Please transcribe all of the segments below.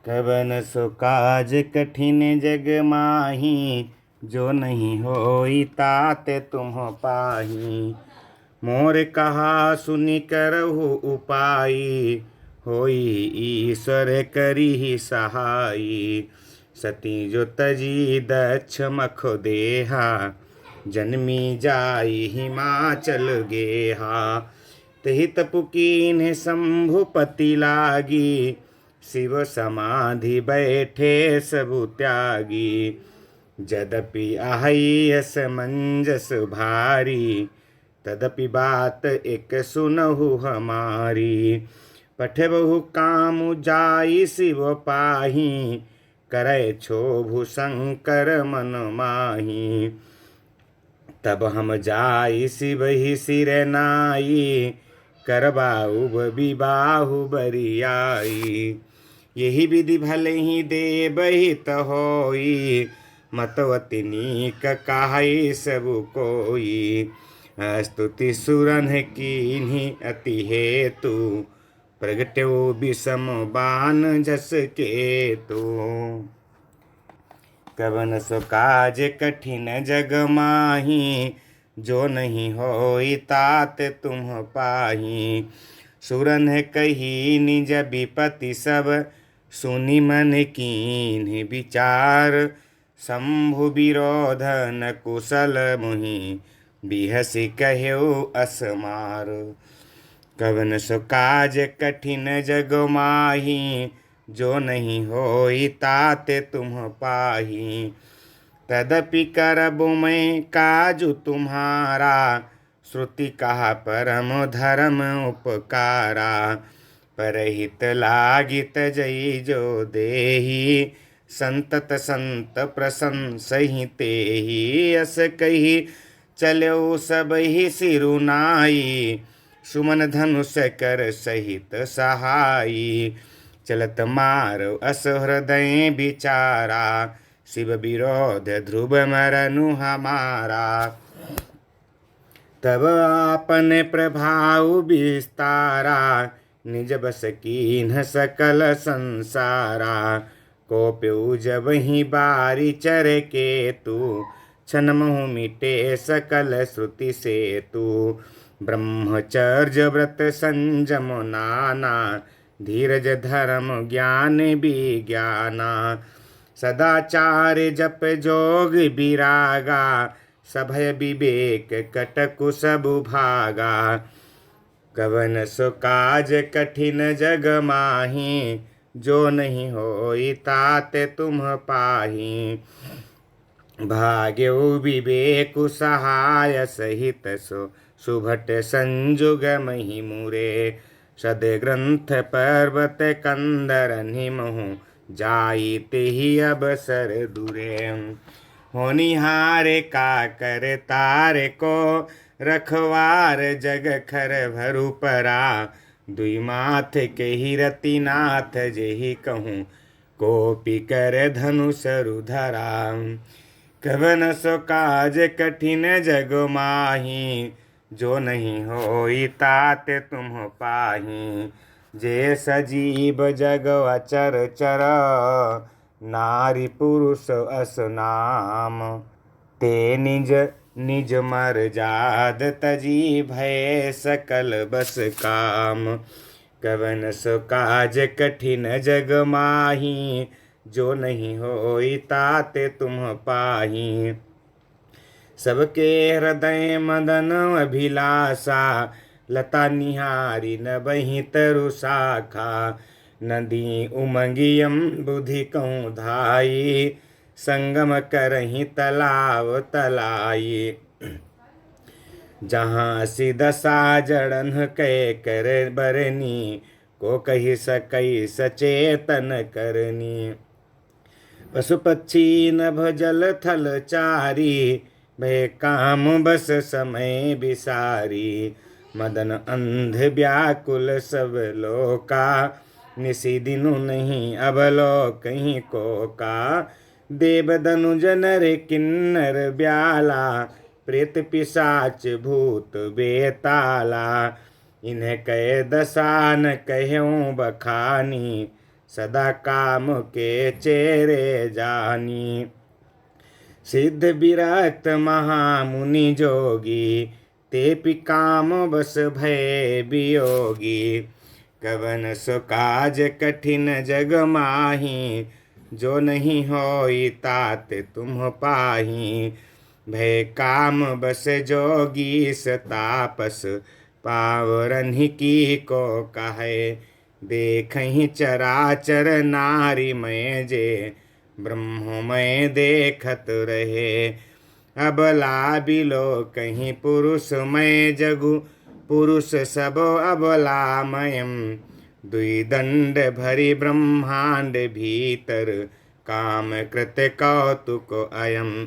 कवन सो काज कठिन जग माही, जो नहीं होई तात तुम पाही। मोर कहा सुनि करहु उपाई, होई ईश्वर करिहि सहाई। सती जो तजी दक्ष मख देहा, जन्मी जाई हिमाचल गेहा। तेहि तपु कीन्ह शंभुपति लागी, शिव समाधि बैठे सबु त्यागी। यद्यपि आहई असमंजस भारी, तदपि बात एक सुनहु हमारी। पठबहु काम जाई शिव पाही, करे क्षोभु शंकर मन माही। तब हम जाई शिव ही सिर नाई, करबाऊ विबाहु बरियाई। यही विधि भले ही देबहित होई, मतवति नीक काहै सबु कोई। स्तुति सुरन कीन्ही अति हेतु, प्रगट्यो विषम बान जस केतु। कवन सो काज कठिन जग माही, जो नहीं होई तात तुम पाही। सुरन कही निज विपति सब, सुनि मन कीन्ह विचार। शंभु विरोध न कुशल मुहि, बिहसि कह्यो असमार। कवन सो काज कठिन जग माही, जो नहीं होई तात तुम पाही। तदपि करबु मैं काजु तुम्हारा, श्रुति कहा परम धर्म उपकारा। परहित लागित जई जो देही, संतत संत प्रशंसहि तेहि। अस कही चलो सबहि सिरुनाई, सुमन धनुष कर सहित सहाई। चलत मार अस हृदय विचारा, शिव विरोध ध्रुव मरनु हमारा। तब आपने प्रभाव विस्तारा, निज बस कीन्ह सकल संसारा। कोप्यु जब ही बारी चर केतु, क्षण महु मिटे सकल श्रुति सेतु। ब्रह्मचर्य व्रत संयम नाना, धीरज धर्म ज्ञान विज्ञाना। सदाचार जप जोग विरागा, सभय विवेक कटकु सबु भागा। कवन सो काज कठिन जग माही, जो नहीं होई तात तुम पाही। भाग्यो विवेकु सहाय सहित सो, सुभट संजुग मही मुरे। सद ग्रंथ पर्वत कंदर निमहु, जाई तेहि अबसर दुरे। होनिहारे का कर तारे को, रखवार जग खर भरु परा। दुई माथ के ही रति नाथ जेहि कहूँ, कोपी कर धनुष रुधरा। कवन सो काज कठिन जग माही, जो नहीं होई तात तुम पाही। जे सजीव जग अचर चर, नारी पुरुष अस नाम। ते निज निज मर जाद तजी, भय सकल बस काम। कवन सो काज कठिन जग माही, जो नहीं होई तात तुम पाही। सबके हृदय मदन अभिलाषा, लता निहारी न बही तरु शाखा। नदी उमंगियम बुधि कहूँ धाई, संगम करही तलाव तलाई। जहाँ सिदशा जड़न कै कर बरनी, को कही सकई सचेतन करनी। पशु पक्षी नभ जल थल चारी, भय काम बस समय विसारी। मदन अंध व्याकुल सब लोका, निसी दिनु नहीं अबलो कहीं को का। देव दनुज नर किन्नर ब्याला, प्रेत पिशाच भूत बेताला। इन्हें कह दशा न कहूँ बखानी, सदा काम के चेरे जानी। सिद्ध विरक्त महामुनि जोगी, ते पि काम बस भय वियोगी। कवन सो काज कठिन जग माही, जो नहीं होई तात तुम पाही। भय काम बस जोगी सतापस, पावरन्हि की को कहे। देखहि चराचर नारी मय जे, ब्रह्ममय देखत रहे। अबला बिलो कहीं पुरुषमय जगु, पुरुष सब अबलामयम्। दुई दंड भरी ब्रह्मांड भीतर, काम कृत कौतुक अयम्।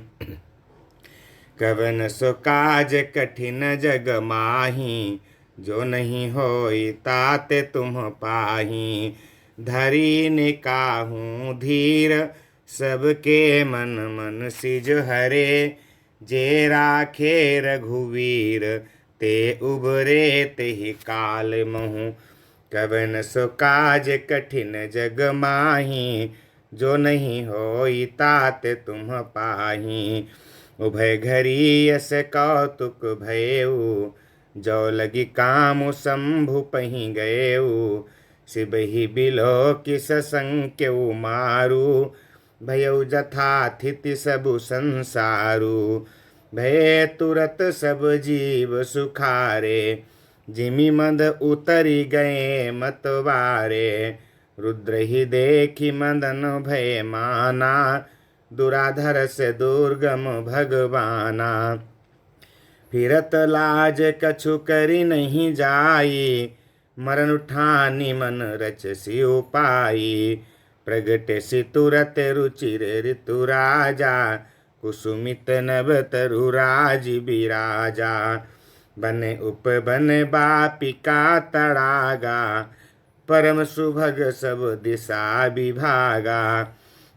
कवन सो काज कठिन जग माही, जो नहीं होई तात तुम पाही। धरी निकाहू धीर, सबके मन मन सिज हरे। जे राखे रघुवीर, ते उबरे तेहि काल महु। कवन सो काज कठिन जग माही, जो नहीं होई तात तुम पाही। उभय घरी यस कौतुक भयउ, जो लगी काम शंभु पही गयउ। सिबहि बिलो किस संख्यउ मारू, भयउ जथाथिति सबु संसारू। भय तुरत सब जीव सुखारे, जिमि मद उतरी गए मतवारे। रुद्र ही देखी मदन भय माना, दुराधर से दुर्गम भगवाना। फिरत लाज कछु करी नहीं जाई, मरण उठानी मन रच सी उपाई। प्रगट सि तुरत रुचिर ऋतु राजा, कुसुमित नभ तरु राज बिराजा। बन उपबन बापिका तड़ागा, परम सुभग सब दिशा विभागा।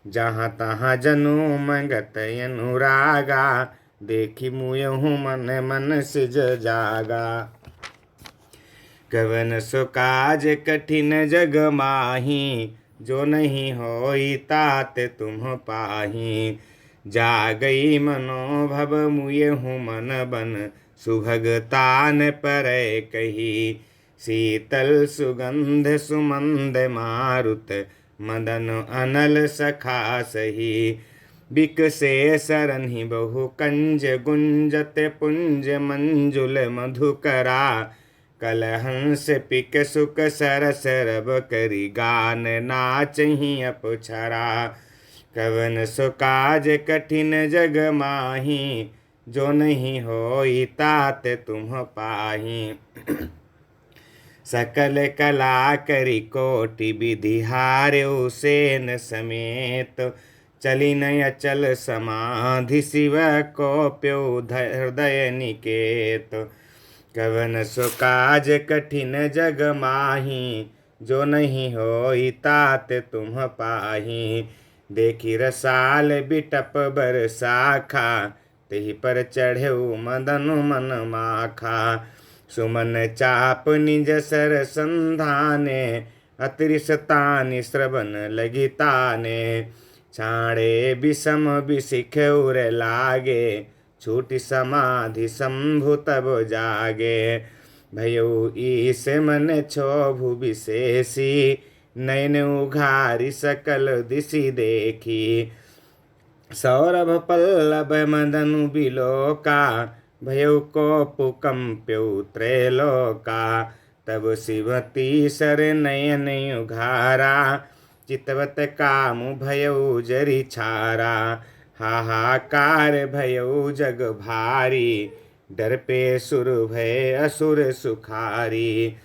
जहाँ तहाँ जनु मंगत अनुरागा, देखी मुयहु मन मन सिज जागा। कवन सो काज कठिन जग माही, जो नहीं होई तात तुम पाही। जागई मनोभव मुयहु मन बन, सुभगतान परय कही। शीतल सुगंध सुमंद मारुत, मदन अनल सखा सही। बिकसे सरन्हि बहु कंज गुंजत पुंज मंजुल मधुकरा। कलहंस पिक सुक सरस रब करि गान नाचहि अपछरा। कवन सो काज कठिन जग माही, जो नहीं होई तात तुम पाही। सकल कला करि कोटि विधि हार्यो सेन समेत। चली नय अचल समाधि शिव को प्यो हृदय निकेत। कवन सो काज कठिन जग माही, जो नहीं होई तात तुम पाही। देखी रसाल बिटप बर शाखा, तेहि पर चढ़ेउ मदन मन माखा। सुमन चाप निज सर संधाने, अतृषतानि श्रवण लगी ताने। छाड़े विषम विशिख उर लागे, छूटि समाधि शंभु तब जागे। भयउ ईस मन क्षोभु विशेषी, नयन उघारी सकल दिशि देखी। सौरभ पल्लभ मदनु बिलोका, भयउ कोपु कंप्यउ त्रैलोका। तब शिवती सर नयन उघारा, चितवत कामु भयउ जरि छारा। हाहाकार भयउ जग भारी, डर पे सुर भय असुर सुखारी।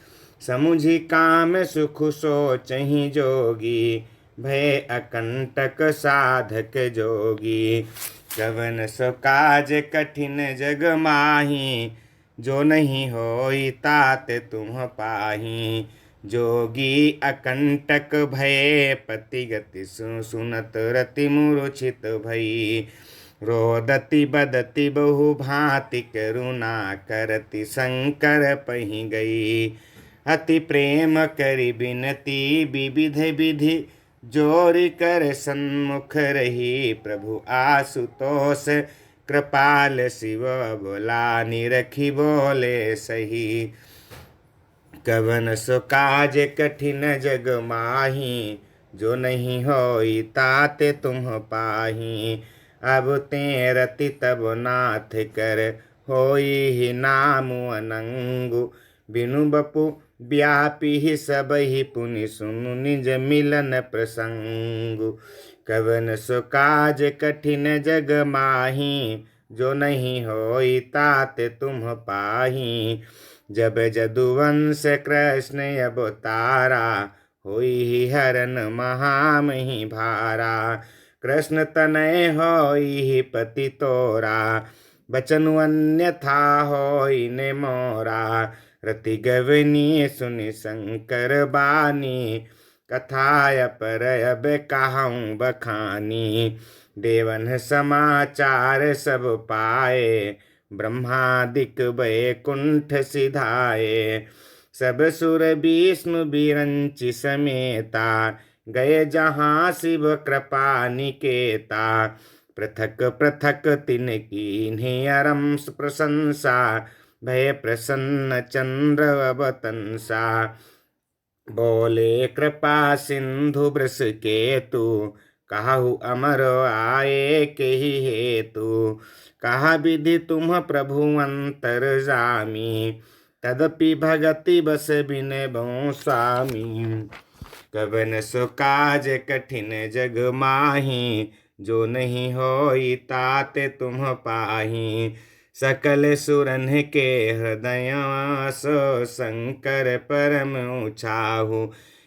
समुझि काम सुख सोचहि जोगी, भय अकंटक साधक जोगी। कवन सो काज कठिन जग माही, जो नहीं होई तात तुम पाही। जोगी अकंटक भय पति गति सुनत रति मूर्छित भई। रोदति बदति बहु भांति करुणा करति शंकर पहि गई। अति प्रेम करि बिनती विविध विधि जोरि कर सन्मुख रही। प्रभु आशुतोष कृपाल शिव बोला निरखी बोले सही। कवन सो काज कठिन जग माही जो नहीं होई ताते तुम पाही। अब ते रति तब नाथ कर होई ही नाम अनंगु। बिनु बपु व्यापी ही सब ही पुनि सुनु निज मिलन प्रसंगु। कवन सो काज कठिन जग माही जो नहीं होई तात तुम पाही। जब जदुवंश कृष्ण अवतारा होई ही हरन महामहि भारा। कृष्ण तनय होई ही पति तोरा बचनु अन्यथा होई ने मोरा। रति गवनी सुनि शंकर बानी कथाय पर अब कहूँ बखानी। देवन समाचार सब पाए ब्रह्मादिक वैकुंठ सिधाए। सब सुर विष्णु बिरंचि समेता गए जहाँ शिव कृपा निकेता। पृथक पृथक तिन कीन्ही अरम प्रशंसा भय प्रसन्न चंद्र अवतंसा। बोले कृपा सिंधु वृष केतु कहु अमर आए के ही हेतु। कहा विधि तुम प्रभु अंतर जामी तदपि भगति बस बिन भो स्वामी। कवन सो काज कठिन जग माही जो नहीं होई ताते तुम पाही। सकल सुरन के हृदय सो शंकर परम उछाहु।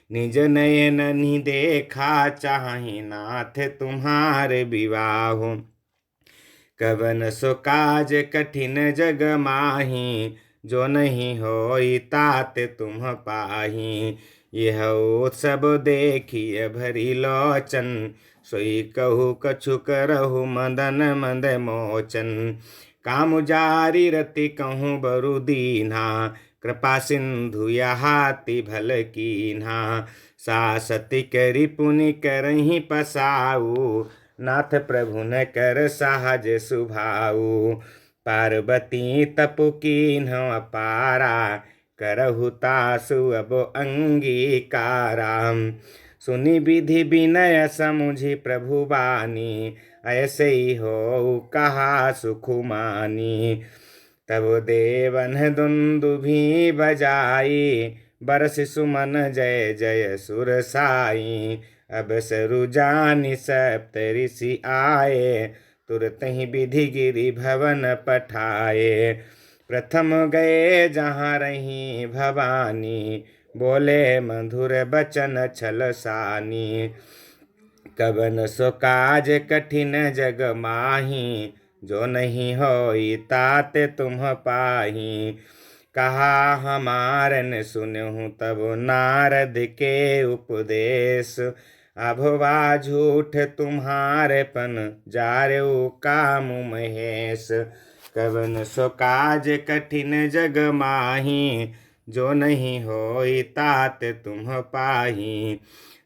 निज नयन नि देखा चाहि नाथ तुम्हारे विवाहु। कवन सो काज कठिन जग माही जो नहीं होई तात तुम पाही। यह सब देखिए भरी लोचन सोई कहु कछु करहु मदन मंद मोचन। काम जारी रति कहूँ बरु दीन्हा कृपा सिंधु यहाति भल कीन्हा। सासति करि पुनि करहि पसाऊ नाथ प्रभु न कर सहज सुभाऊ। पार्वती तपु कीन्ह अपारा करहु तासु अब अंगीकारा। सुनि विधि विनय समुझि प्रभु बानी ऐसे ही हो कहा सुखुमानी। तब देवन दुंदुभि बजाई बरस सुमन जय जय सुर साई। अब सरु जानि सप्त ऋषि आए तुरत ही विधि गिरि भवन पठाए। प्रथम गए जहाँ रही भवानी बोले मधुर बचन छल सानी। कवन सो काज कठिन जग माही जो नहीं होई ताते तुम पाही। कहा हमारन सुनहु तब नारद के उपदेश। अभवा झूठ तुम्हारे पन जारेऊ काम महेश। कवन सो काज कठिन जग माही जो नहीं होई तात तुम पाही।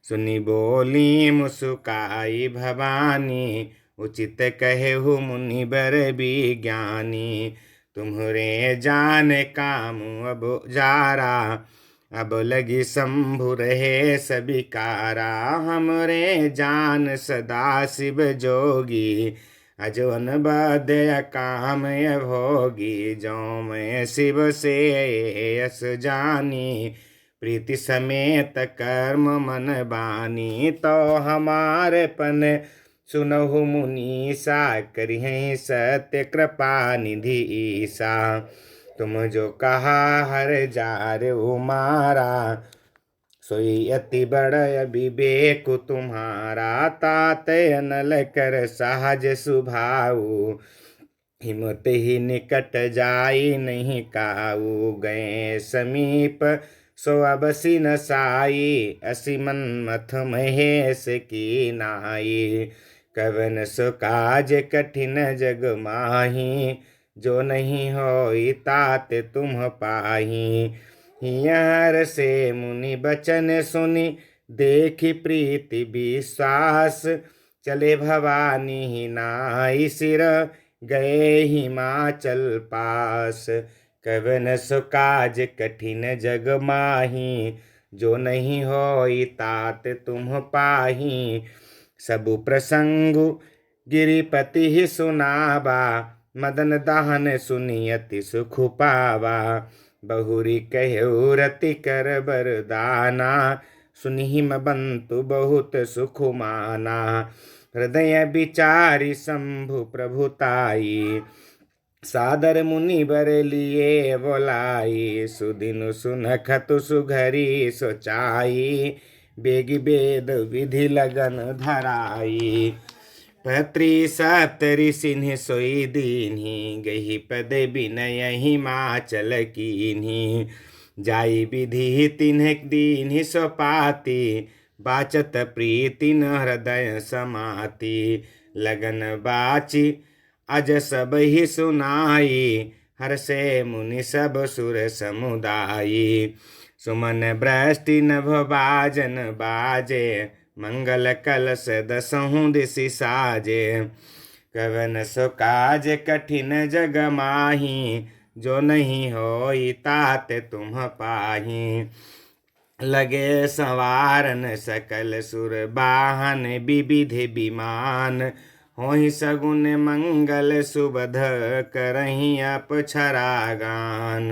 सुनि बोली मुस्काई भवानी उचित कहेहु मुनि बर विज्ञानी। तुम्हरे जान काम अब जारा अब लगी शंभु रहे सबिकारा। हमरे जान सदा शिव जोगी अजोन बदय काम भोगी। जो मैं शिव से यस जानी प्रीति समेत कर्म मन बानी। तो हमारे पन सुनहु मुनीसा करिहि सत्य कृपा निधि ईसा। तुम जो कहा हर जार उमारा सोई अति बड़ विवेक तुम्हारा। तात अनल कर सहज सुभाऊ हिम्मत ही निकट जाई नहीं काऊ। गए समीप सो अब सिन साई असी मन्मथ महेश की नाई। कवन सो काज कठिन जग माही जो नहीं होई तात तुम पाही। हियर से मुनि बचन सुनि देखी प्रीति विश्वास। चले भवानी ही नाई सिर गए हिमाचल पास। कवन सो काज कठिन जग माही जो नहीं होई तात तुम पाही। सबु प्रसंगु गिरिपति ही सुनावा मदन दहन सुनियति सुख पावा। बहुरी कहु रति कर बरदाना सुनिहिम बंतु बहुत सुख माना। हृदय विचारी शंभु प्रभुताई सादर मुनि बर लिए बोलाई। सुदिनु सुनखतु सुघरी सोचाई बेगी बेद विधि लगन धराई। पत्री सप्तरी सिन्ह सोई दीन्ही गही पद बिनय हिमाचल कीन्ही। जाई विधि तिन्ह दीन्हि सोपाती बाचत प्रीति न हृदय समाती। लगन बाची अज सब ही सुनाई हर्षे मुनि सब सुर समुदायी। सुमन बृष्टि नभ बाजन बाजे मंगल कलश दसहु दिसि साजे। कवन सो काज कठिन जग माही जो नहीं होई तात तुम पाही। लगे संवारन सकल सुर बाहन विविधि विमान। होहि सगुन मंगल सुबध करहि अपछरा गान।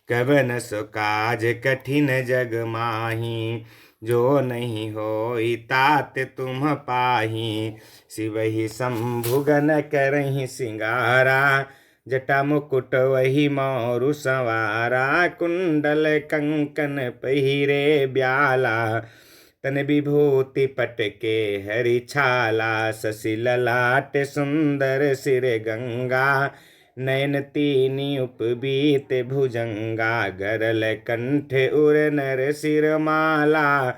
कवन सो काज कठिन जग माही जो नहीं होई तात तुम पाही। शिवहि शंभु गन करहि सिंगारा जटा मुकुट वही मोरु संवारा। कुंडल कंकन पहिरे ब्याला तन विभूति पटके हरि छाला। शशि ललाट सुंदर सिर गंगा नयन तीनी उपबीत भुजंगा। गरल कंठ उर नर सिर माला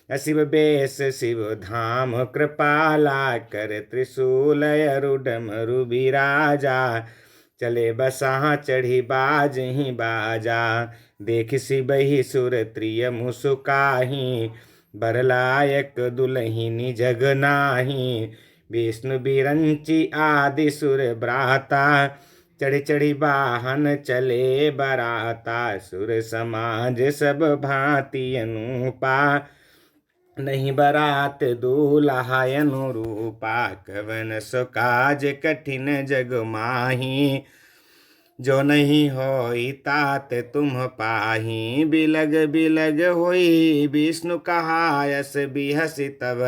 शिव बेस शिव धाम कृपाला। कर त्रिशूल अरुडमरु बिराजा चले बसा चढ़ी बाज ही बाजा। देख सिबहि सुर त्रिय मुसुकाही बरलायक दुलहिनी जग नाही। विष्णु बिरंची आदि सुर ब्राता चढ़ी चढ़ी वाहन चले बराता। सुर समाज सब भांति अनुपा नहीं बरात दूल्हा अनुरूपा। कवन सो काज कठिन जग माही जो नहीं होई तात तुम पाही। बिलग बिलग होई विष्णु कहायस बिहसि तब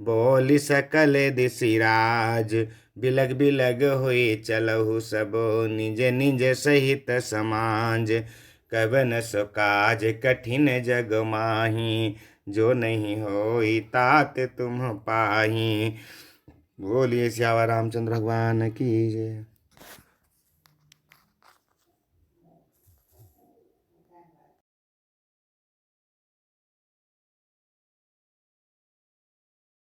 बोली सकल दिसिराज। बिलग बिलग होई चलहु सब निज निज सहित समाज। कवन सो काज कठिन जग माही जो नहीं होई तात तुम पाही। बोलिए सियावर रामचंद्र भगवान की जय।